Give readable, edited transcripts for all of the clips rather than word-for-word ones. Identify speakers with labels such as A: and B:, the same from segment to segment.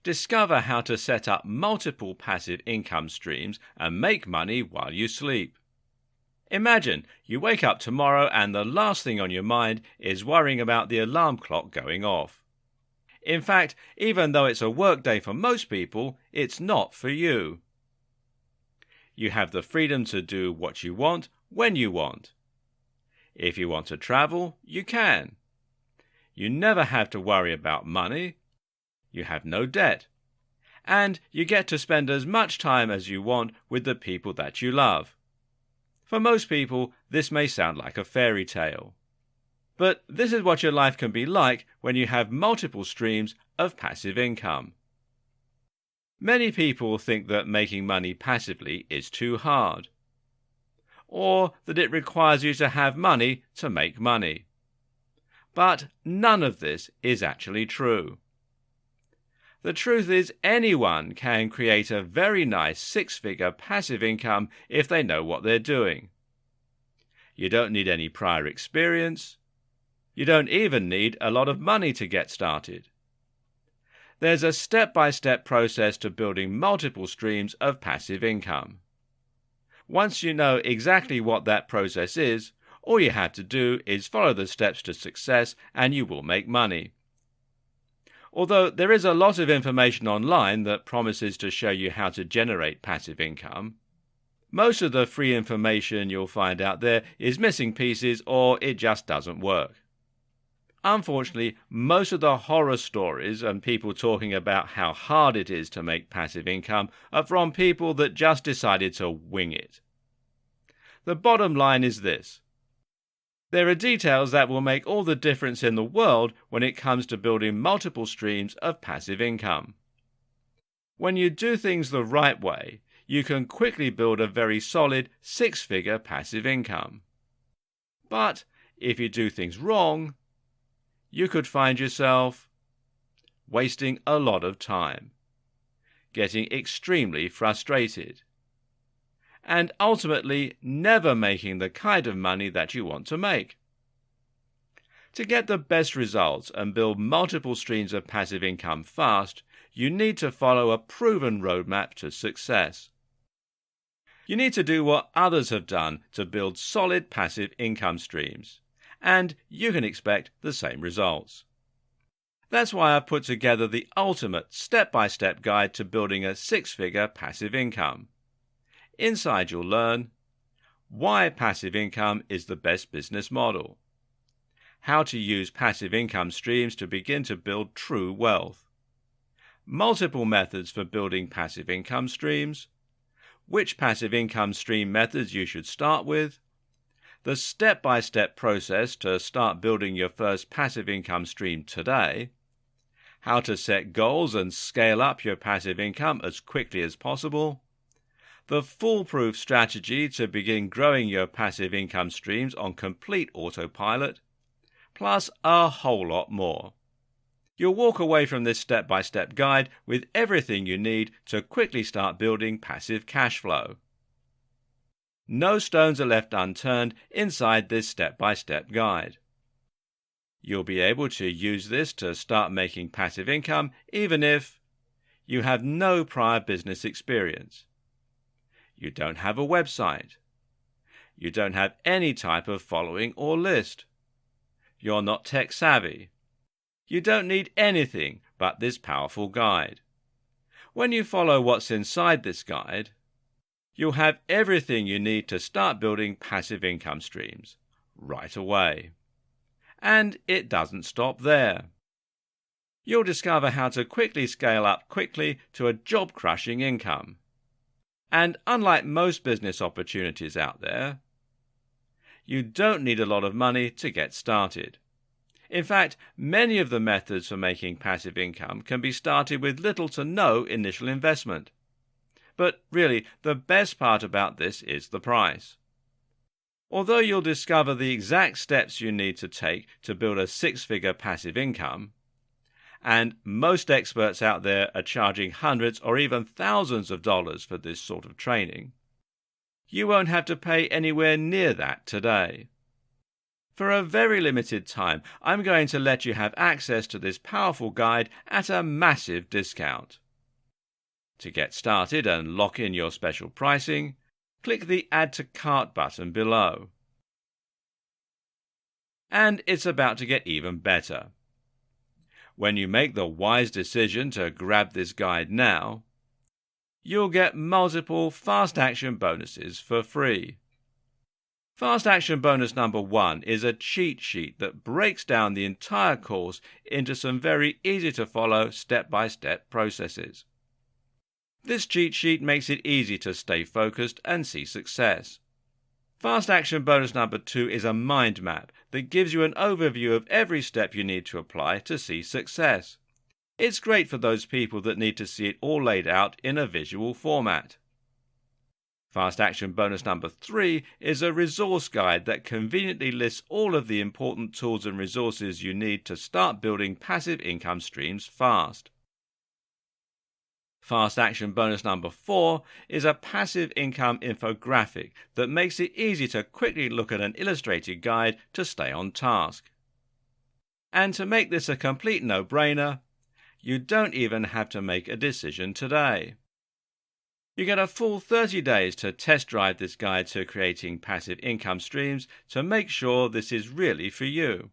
A: Discover how to set up multiple passive income streams and make money while you sleep. Imagine you wake up tomorrow and the last thing on your mind is worrying about the alarm clock going off. In fact, even though it's a work day for most people, it's not for you. You have the freedom to do what you want when you want. If you want to travel, you can. You never have to worry about money. You have no debt. And you get to spend as much time as you want with the people that you love. For most people, this may sound like a fairy tale. But this is what your life can be like when you have multiple streams of passive income. Many people think that making money passively is too hard, or that it requires you to have money to make money. But none of this is actually true. The truth is anyone can create a very nice six-figure passive income if they know what they're doing. You don't need any prior experience. You don't even need a lot of money to get started. There's a step-by-step process to building multiple streams of passive income. Once you know exactly what that process is, all you have to do is follow the steps to success and you will make money. Although there is a lot of information online that promises to show you how to generate passive income, most of the free information you'll find out there is missing pieces or it just doesn't work. Unfortunately, most of the horror stories and people talking about how hard it is to make passive income are from people that just decided to wing it. The bottom line is this. There are details that will make all the difference in the world when it comes to building multiple streams of passive income. When you do things the right way, you can quickly build a very solid six-figure passive income. But if you do things wrong, you could find yourself wasting a lot of time, getting extremely frustrated, and ultimately never making the kind of money that you want to make. To get the best results and build multiple streams of passive income fast, you need to follow a proven roadmap to success. You need to do what others have done to build solid passive income streams, and you can expect the same results. That's why I've put together the ultimate step-by-step guide to building a six-figure passive income. Inside you'll learn why passive income is the best business model, how to use passive income streams to begin to build true wealth, multiple methods for building passive income streams, which passive income stream methods you should start with, the step-by-step process to start building your first passive income stream today, how to set goals and scale up your passive income as quickly as possible, the foolproof strategy to begin growing your passive income streams on complete autopilot, plus a whole lot more. You'll walk away from this step-by-step guide with everything you need to quickly start building passive cash flow. No stones are left unturned inside this step-by-step guide. You'll be able to use this to start making passive income even if you have no prior business experience. You don't have a website. You don't have any type of following or list. You're not tech savvy. You don't need anything but this powerful guide. When you follow what's inside this guide, you'll have everything you need to start building passive income streams right away. And it doesn't stop there. You'll discover how to quickly scale up quickly to a job-crushing income. And unlike most business opportunities out there, you don't need a lot of money to get started. In fact, many of the methods for making passive income can be started with little to no initial investment. But really, the best part about this is the price. Although you'll discover the exact steps you need to take to build a six-figure passive income, and most experts out there are charging hundreds or even thousands of dollars for this sort of training, you won't have to pay anywhere near that today. For a very limited time, I'm going to let you have access to this powerful guide at a massive discount. To get started and lock in your special pricing, click the Add to Cart button below. And it's about to get even better. When you make the wise decision to grab this guide now, you'll get multiple fast action bonuses for free. Fast action bonus number 1 is a cheat sheet that breaks down the entire course into some very easy to follow step-by-step processes. This cheat sheet makes it easy to stay focused and see success. Fast action bonus number 2 is a mind map that gives you an overview of every step you need to apply to see success. It's great for those people that need to see it all laid out in a visual format. Fast action bonus number 3 is a resource guide that conveniently lists all of the important tools and resources you need to start building passive income streams fast. Fast action bonus number 4 is a passive income infographic that makes it easy to quickly look at an illustrated guide to stay on task. And to make this a complete no-brainer, you don't even have to make a decision today. You get a full 30 days to test drive this guide to creating passive income streams to make sure this is really for you.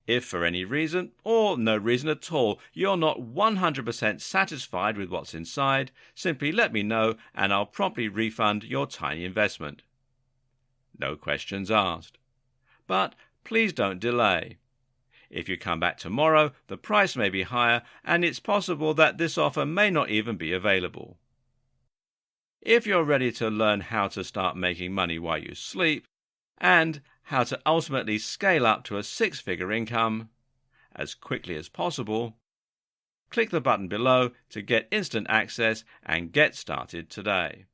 A: If for any reason, or no reason at all, you're not 100% satisfied with what's inside, simply let me know and I'll promptly refund your tiny investment. No questions asked. But please don't delay. If you come back tomorrow, the price may be higher and it's possible that this offer may not even be available. If you're ready to learn how to start making money while you sleep, and how to ultimately scale up to a 6-figure income as quickly as possible, click the button below to get instant access and get started today.